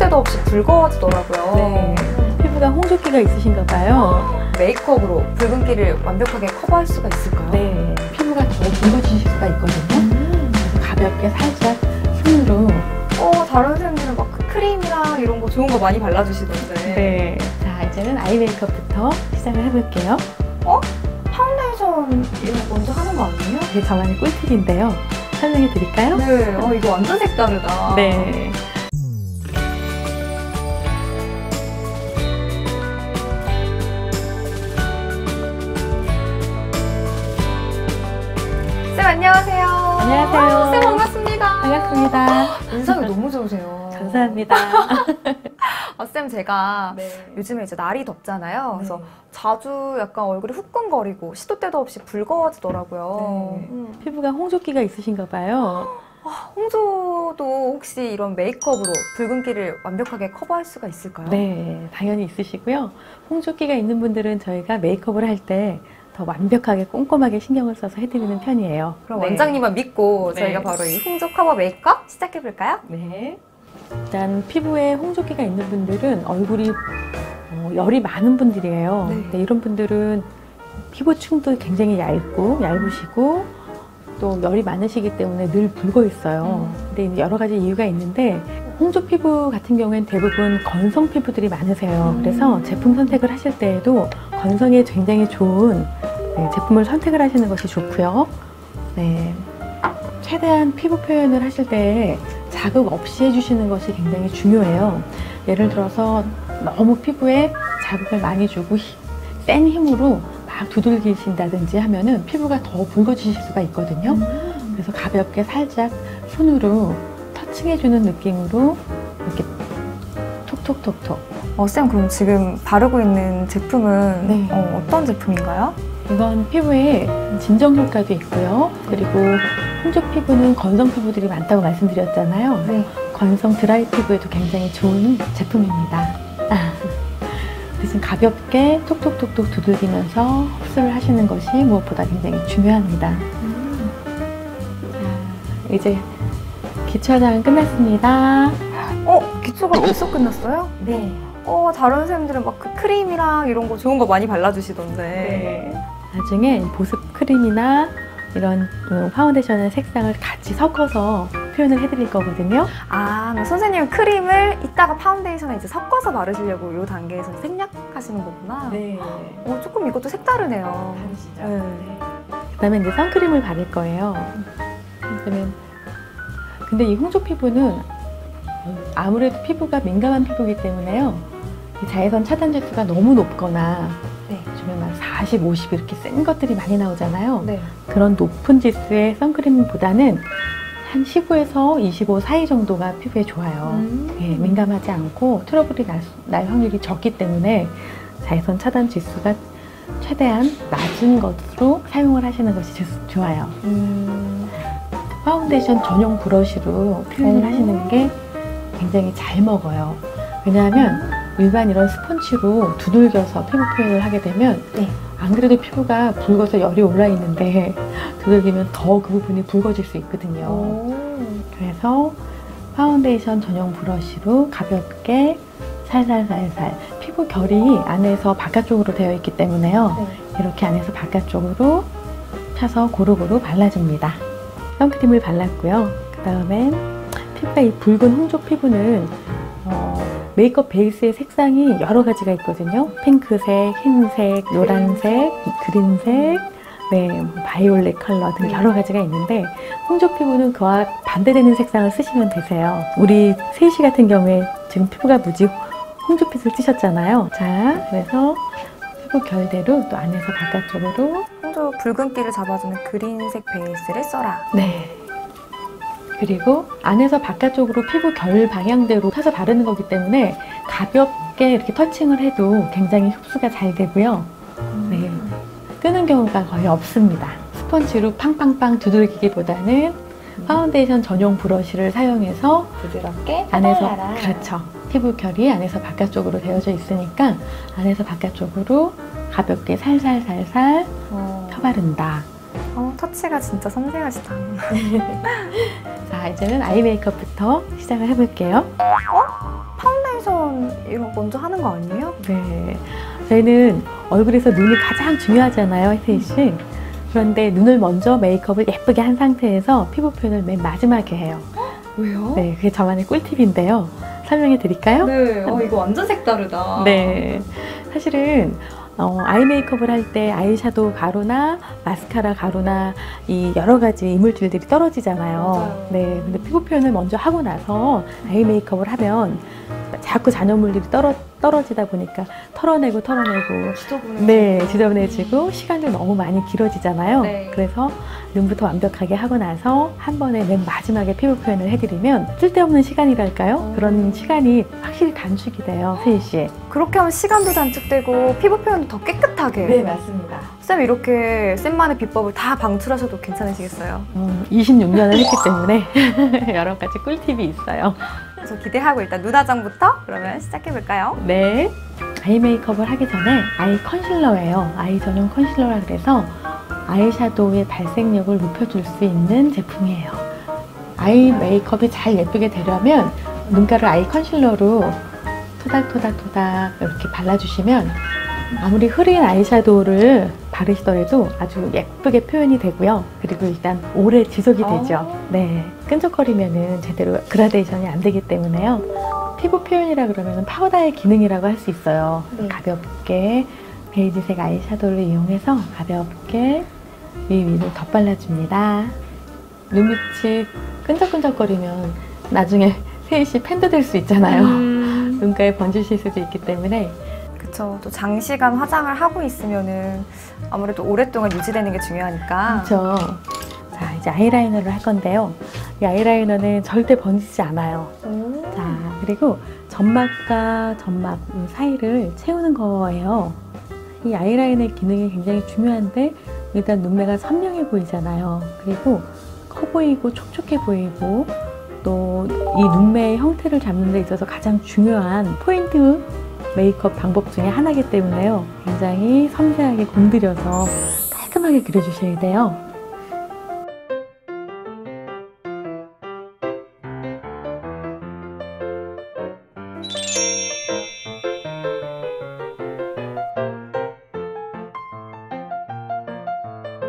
때도 없이 붉어지더라고요. 네. 피부가 홍조기가 있으신가 봐요. 메이크업으로 붉은기를 완벽하게 커버할 수가 있을까요? 네. 피부가 더 붉어지실 수가 있거든요. 그래서 가볍게 살짝 손으로. 다른 선생님들은 막 그 크림이랑 이런 거 좋은 거 많이 발라주시던데. 네. 자, 이제는 아이 메이크업부터 시작을 해볼게요. 파운데이션 이거 먼저 하는 거 아니에요? 이게 저만의 꿀팁인데요. 설명해 드릴까요? 네. 이거 완전 색다르다. 네. 쌤 안녕하세요. 안녕하세요. 쌤 반갑습니다. 반갑습니다. 인상이 너무 좋으세요. 감사합니다. 쌤 제가 네. 요즘에 이제 날이 덥잖아요. 그래서 자주 약간 얼굴이 후끈거리고 시도 때도 없이 붉어지더라고요. 네. 피부가 홍조기가 있으신가 봐요. 홍조도 혹시 이런 메이크업으로 붉은기를 완벽하게 커버할 수가 있을까요? 네, 당연히 있으시고요. 홍조기가 있는 분들은 저희가 메이크업을 할 때 더 완벽하게 꼼꼼하게 신경을 써서 해드리는 편이에요. 그럼 네. 원장님만 믿고 네. 저희가 바로 이 홍조 커버 메이크업 시작해볼까요? 네. 일단 피부에 홍조기가 있는 분들은 얼굴이 열이 많은 분들이에요. 네. 근데 이런 분들은 피부층도 굉장히 얇으시고 또 열이 많으시기 때문에 늘 붉어 있어요. 근데 여러 가지 이유가 있는데 홍조 피부 같은 경우에는 대부분 건성 피부들이 많으세요. 그래서 제품 선택을 하실 때에도 건성에 굉장히 좋은 제품을 선택을 하시는 것이 좋고요. 네. 최대한 피부 표현을 하실 때 자극 없이 해주시는 것이 굉장히 중요해요. 예를 들어서 너무 피부에 자극을 많이 주고 센 힘으로 막 두들기신다든지 하면은 피부가 더 붉어지실 수가 있거든요. 그래서 가볍게 살짝 손으로 터칭해주는 느낌으로 이렇게 톡톡톡톡. 쌤 그럼 지금 바르고 있는 제품은 네. 어떤 제품인가요? 이건 피부에 진정 효과도 있고요. 그리고 홍조 피부는 건성 피부들이 많다고 말씀드렸잖아요. 네. 건성 드라이 피부에도 굉장히 좋은 제품입니다. 대신 가볍게 톡톡톡톡 두들기면서 흡수를 하시는 것이 무엇보다 굉장히 중요합니다. 자, 이제 기초 화장은 끝났습니다. 기초가 벌써 끝났어요? 네. 다른 선생님들은 막 그 크림이랑 이런 거 좋은 거 많이 발라주시던데. 네. 나중에 보습 크림이나 이런 파운데이션의 색상을 같이 섞어서 표현을 해드릴 거거든요. 그럼 선생님은 크림을 이따가 파운데이션에 이제 섞어서 바르시려고 이 단계에서 생략하시는 거구나. 네. 조금 이것도 색다르네요. 다르시죠? 네. 그다음에 이제 선크림을 바를 거예요. 근데 이 홍조 피부는 아무래도 피부가 민감한 피부이기 때문에요. 이 자외선 차단 지수가 너무 높거나 요즘에 막 40, 50 이렇게 센 것들이 많이 나오잖아요. 네. 그런 높은 지수의 선크림보다는 한 15에서 25 사이 정도가 피부에 좋아요. 예, 민감하지 않고 트러블이 날 확률이 적기 때문에 자외선 차단 지수가 최대한 낮은 것으로 사용을 하시는 것이 좋아요. 파운데이션 전용 브러쉬로 표현을 하시는 게 굉장히 잘 먹어요. 왜냐하면 일반 이런 스펀지로 두들겨서 피부 표현을 하게 되면 안 그래도 피부가 붉어서 열이 올라 있는데 두들기면 더 그 부분이 붉어질 수 있거든요. 그래서 파운데이션 전용 브러쉬로 가볍게 살살살살 피부 결이 안에서 바깥쪽으로 되어 있기 때문에요. 이렇게 안에서 바깥쪽으로 펴서 고루고루 발라줍니다. 선크림을 발랐고요. 그 다음에 피부가 이 붉은 홍조 피부는 메이크업 베이스의 색상이 여러 가지가 있거든요. 핑크색, 흰색, 노란색, 그린색, 바이올렛 컬러 등 여러 가지가 있는데 홍조 피부는 그와 반대되는 색상을 쓰시면 되세요. 우리 세희 씨 같은 경우에 지금 피부가 무지 홍조빛을 띠셨잖아요. 자, 그래서 피부 결대로 또 안에서 바깥쪽으로 홍조 붉은기를 잡아주는 그린색 베이스를 써라. 네. 그리고 안에서 바깥쪽으로 피부 결 방향대로 펴서 바르는 거기 때문에 가볍게 이렇게 터칭을 해도 굉장히 흡수가 잘 되고요. 네. 끄는 경우가 거의 없습니다. 스펀지로 팡팡팡 두들기기보다는 파운데이션 전용 브러쉬를 사용해서 부드럽게 안에서 해달라라. 그렇죠. 피부 결이 안에서 바깥쪽으로 되어져 있으니까 안에서 바깥쪽으로 가볍게 살살살살 펴바른다. 터치가 진짜 섬세하시다. 자, 이제는 아이 메이크업부터 시작을 해볼게요. 파운데이션 이런 거 먼저 하는 거 아니에요? 네, 저희는 얼굴에서 눈이 가장 중요하잖아요, 혜태희 씨. 그런데 눈을 먼저 메이크업을 예쁘게 한 상태에서 피부 표현을 맨 마지막에 해요. 왜요? 네, 그게 저만의 꿀팁인데요. 설명해 드릴까요? 네, 이거 완전 색다르다. 네, 사실은 아이 메이크업을 할 때 아이섀도우 가루나 마스카라 가루나 이 여러 가지 이물질들이 떨어지잖아요. 맞아요. 네, 근데 피부 표현을 먼저 하고 나서 아이 메이크업을 하면 자꾸 잔여물들이 떨어지다 보니까 털어내고 지저분해. 네, 지저분해지고 시간도 너무 많이 길어지잖아요. 네. 그래서 눈부터 완벽하게 하고 나서 한 번에 맨 마지막에 피부 표현을 해드리면 쓸데없는 시간이랄까요? 그런 시간이 확실히 단축이 돼요, 세희 씨. 그렇게 하면 시간도 단축되고 피부 표현도 더 깨끗하게. 맞습니다. 쌤 이렇게 쌤만의 비법을 다 방출하셔도 괜찮으시겠어요? 26년을 했기 때문에 여러 가지 꿀팁이 있어요. 저 기대하고 일단 눈 화장부터 그러면 시작해볼까요? 네, 아이 메이크업을 하기 전에 아이 컨실러예요. 아이 전용 컨실러라 그래서 아이섀도우의 발색력을 높여줄 수 있는 제품이에요. 아이 메이크업이 잘 예쁘게 되려면 눈가를 아이 컨실러로 토닥토닥토닥 이렇게 발라주시면 아무리 흐린 아이섀도우를 바르시더라도 아주 예쁘게 표현이 되고요. 그리고 일단 오래 지속이 되죠. 네, 끈적거리면은 제대로 그라데이션이 안 되기 때문에요. 피부 표현이라 그러면 파우더의 기능이라고 할 수 있어요. 네. 가볍게 베이지색 아이섀도우를 이용해서 가볍게 위로 덧발라줍니다. 눈밑이 끈적끈적거리면 나중에 세희 씨 팬도 될 수 있잖아요. 눈가에 번지실 수도 있기 때문에. 그쵸. 또 장시간 화장을 하고 있으면은 아무래도 오랫동안 유지되는 게 중요하니까. 그렇죠. 자, 이제 아이라이너를 할 건데요. 이 아이라이너는 절대 번지지 않아요. 자, 그리고 점막과 점막 사이를 채우는 거예요. 이 아이라인의 기능이 굉장히 중요한데 일단 눈매가 선명해 보이잖아요. 그리고 커 보이고 촉촉해 보이고 또 이 눈매의 형태를 잡는 데 있어서 가장 중요한 포인트 메이크업 방법 중에 하나이기 때문에요. 굉장히 섬세하게 공들여서 깔끔하게 그려주셔야 돼요.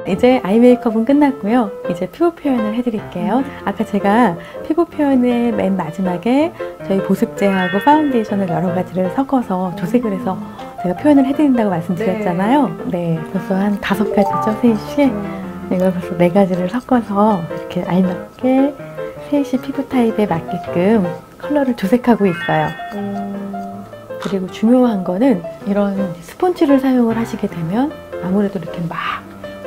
이제 아이 메이크업은 끝났고요. 이제 피부 표현을 해드릴게요. 아까 제가 피부 표현의 맨 마지막에 저희 보습제하고 파운데이션을 여러 가지를 섞어서 조색을 해서 제가 표현을 해드린다고 말씀드렸잖아요. 네, 벌써 한 5가지죠, 세희 씨? 이걸 벌써 4가지를 섞어서 이렇게 알맞게 세희 씨 피부 타입에 맞게끔 컬러를 조색하고 있어요. 그리고 중요한 거는 이런 스펀지를 사용을 하시게 되면 아무래도 이렇게 막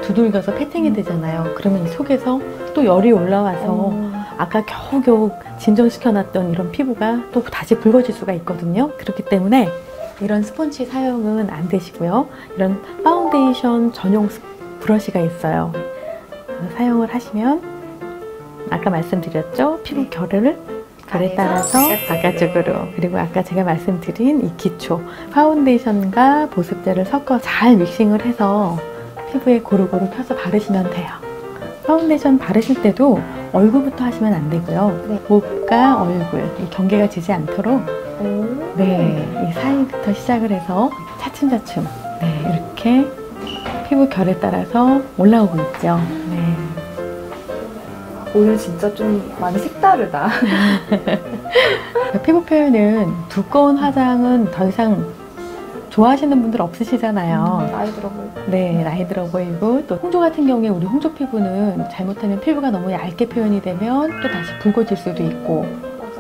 두들겨서 패팅이 되잖아요. 그러면 이 속에서 또 열이 올라와서 아까 겨우겨우 진정시켜놨던 이런 피부가 또 다시 붉어질 수가 있거든요. 그렇기 때문에 이런 스펀지 사용은 안 되시고요. 이런 파운데이션 전용 브러쉬가 있어요. 사용을 하시면 아까 말씀드렸죠? 피부 결을 결에 따라서 바깥쪽으로, 그리고 아까 제가 말씀드린 이 기초 파운데이션과 보습제를 섞어 잘 믹싱을 해서 피부에 고루고루 펴서 바르시면 돼요. 파운데이션 바르실 때도 얼굴부터 하시면 안 되고요. 네. 목과 얼굴, 이 경계가 지지 않도록 네, 이 사이부터 시작을 해서 차츰차츰 네, 이렇게 피부 결에 따라서 올라오고 있죠. 네. 오늘 진짜 좀 많이 색다르다. 피부 표현은 두꺼운 화장은 더 이상 좋아하시는 분들 없으시잖아요. 나이 들어 보이고. 네, 나이 들어 보이고 또 홍조 같은 경우에 우리 홍조 피부는 잘못하면 피부가 너무 얇게 표현이 되면 또 다시 붉어질 수도 있고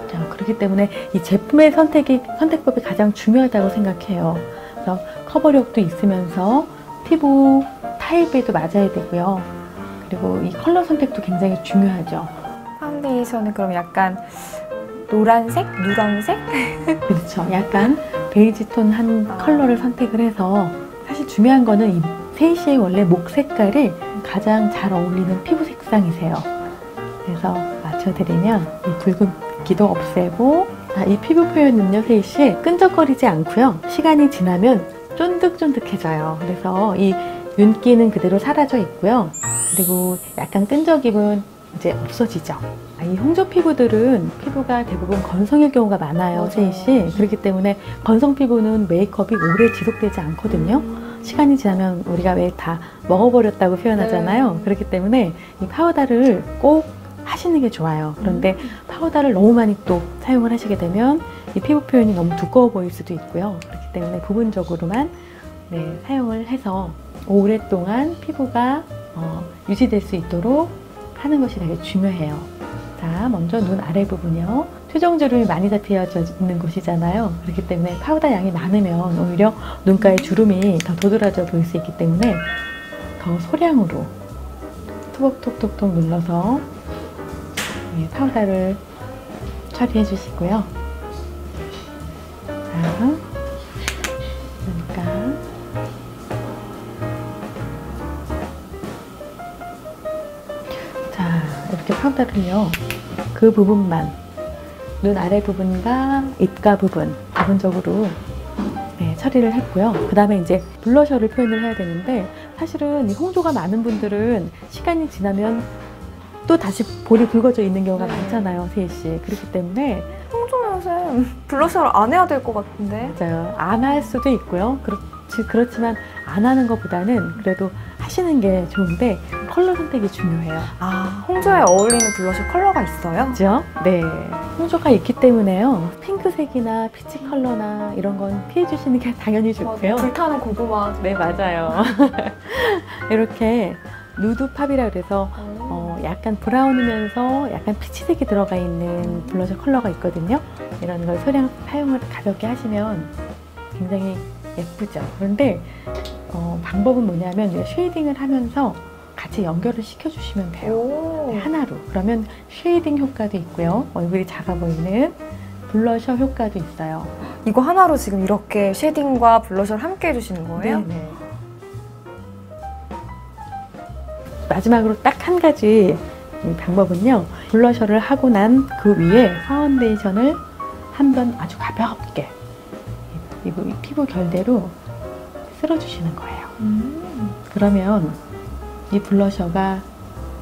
자, 그렇기 때문에 이 제품의 선택법이 가장 중요하다고 생각해요. 그래서 커버력도 있으면서 피부 타입에도 맞아야 되고요. 그리고 이 컬러 선택도 굉장히 중요하죠. 파운데이션은 그럼 약간 노란색? 누런색? 그렇죠. 약간 베이지 톤 한 컬러를 선택을 해서 사실 중요한 거는 이 세희 씨의 원래 목 색깔이 가장 잘 어울리는 피부 색상이세요. 그래서 맞춰드리면 이 붉은기도 없애고 이 피부 표현은요, 세희 씨 끈적거리지 않고요. 시간이 지나면 쫀득쫀득해져요. 그래서 이 윤기는 그대로 사라져 있고요. 그리고 약간 끈적임은 이제 없어지죠. 이 홍조 피부들은 피부가 대부분 건성일 경우가 많아요, 세희 씨. 그렇기 때문에 건성 피부는 메이크업이 오래 지속되지 않거든요. 시간이 지나면 우리가 왜 다 먹어버렸다고 표현하잖아요. 그렇기 때문에 이 파우더를 꼭 하시는 게 좋아요. 그런데 파우더를 너무 많이 또 사용을 하시게 되면 이 피부 표현이 너무 두꺼워 보일 수도 있고요. 그렇기 때문에 부분적으로만 사용을 해서 오랫동안 피부가 유지될 수 있도록 하는 것이 되게 중요해요. 자, 먼저 눈 아래 부분이요. 최종주름이 많이 잡혀져 있는 곳이잖아요. 그렇기 때문에 파우더 양이 많으면 오히려 눈가에 주름이 더 도드라져 보일 수 있기 때문에 더 소량으로 톡톡톡톡 눌러서 파우더를 처리해 주시고요. 자, 눈가. 자, 이렇게 파우더를요, 그 부분만, 눈 아래 부분과 입가 부분적으로 처리를 했고요. 그 다음에 이제 블러셔를 표현을 해야 되는데, 사실은 이 홍조가 많은 분들은 시간이 지나면 또 다시 볼이 붉어져 있는 경우가 많잖아요, 세희 씨. 그렇기 때문에 홍조 요새 블러셔를 안 해야 될 것 같은데. 맞아요. 안 할 수도 있고요. 그렇지만 안 하는 것보다는 그래도 하시는 게 좋은데 컬러 선택이 중요해요. 아, 홍조에 어울리는 블러셔 컬러가 있어요? 그죠? 네. 홍조가 있기 때문에요. 핑크색이나 피치 컬러나 이런 건 피해 주시는 게 당연히 좋고요. 불타는 고구마. 네, 맞아요. 이렇게 누드팝이라 그래서 약간 브라운이면서 약간 피치색이 들어가 있는 블러셔 컬러가 있거든요. 이런 걸 소량 사용을 가볍게 하시면 굉장히 예쁘죠. 그런데 방법은 뭐냐면 쉐이딩을 하면서 같이 연결을 시켜주시면 돼요. 하나로. 그러면 쉐이딩 효과도 있고요. 얼굴이 작아 보이는 블러셔 효과도 있어요. 이거 하나로 지금 이렇게 쉐딩과 블러셔를 함께 해주시는 거예요? 네네. 마지막으로 딱 한 가지 방법은요. 블러셔를 하고 난 그 위에 파운데이션을 한번 아주 가볍게 이 피부 결대로 쓸어주시는 거예요. 그러면 이 블러셔가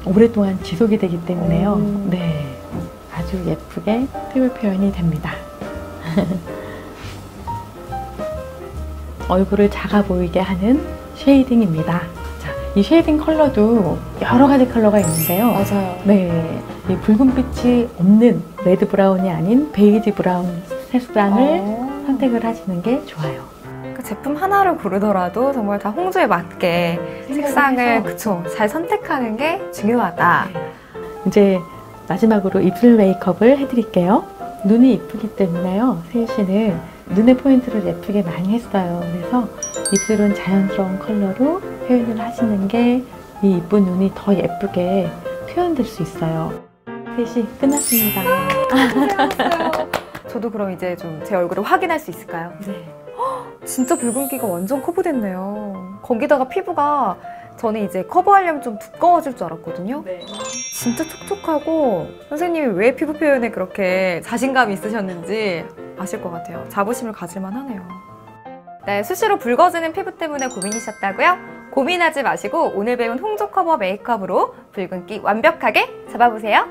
오랫동안 지속이 되기 때문에요. 네, 아주 예쁘게 피부 표현이 됩니다. 얼굴을 작아 보이게 하는 쉐이딩입니다. 자, 이 쉐이딩 컬러도 여러 가지 컬러가 있는데요. 맞아요. 네, 이 붉은빛이 없는 레드 브라운이 아닌 베이지 브라운 색상을 선택을 하시는 게 좋아요. 그 제품 하나를 고르더라도 정말 다 홍조에 맞게 색상을 잘 선택하는 게 중요하다. 이제 마지막으로 입술 메이크업을 해드릴게요. 눈이 이쁘기 때문에요. 세희 씨는 눈의 포인트를 예쁘게 많이 했어요. 그래서 입술은 자연스러운 컬러로 표현을 하시는 게 이 이쁜 눈이 더 예쁘게 표현될 수 있어요. 세희 씨 끝났습니다. 저도 그럼 이제 좀 제 얼굴을 확인할 수 있을까요? 네. 진짜 붉은기가 완전 커버됐네요. 거기다가 피부가 저는 이제 커버하려면 좀 두꺼워질 줄 알았거든요. 네. 진짜 촉촉하고 선생님이 왜 피부 표현에 그렇게 자신감이 있으셨는지 아실 것 같아요. 자부심을 가질만 하네요. 네, 수시로 붉어지는 피부 때문에 고민이셨다고요? 고민하지 마시고 오늘 배운 홍조 커버 메이크업으로 붉은기 완벽하게 잡아보세요.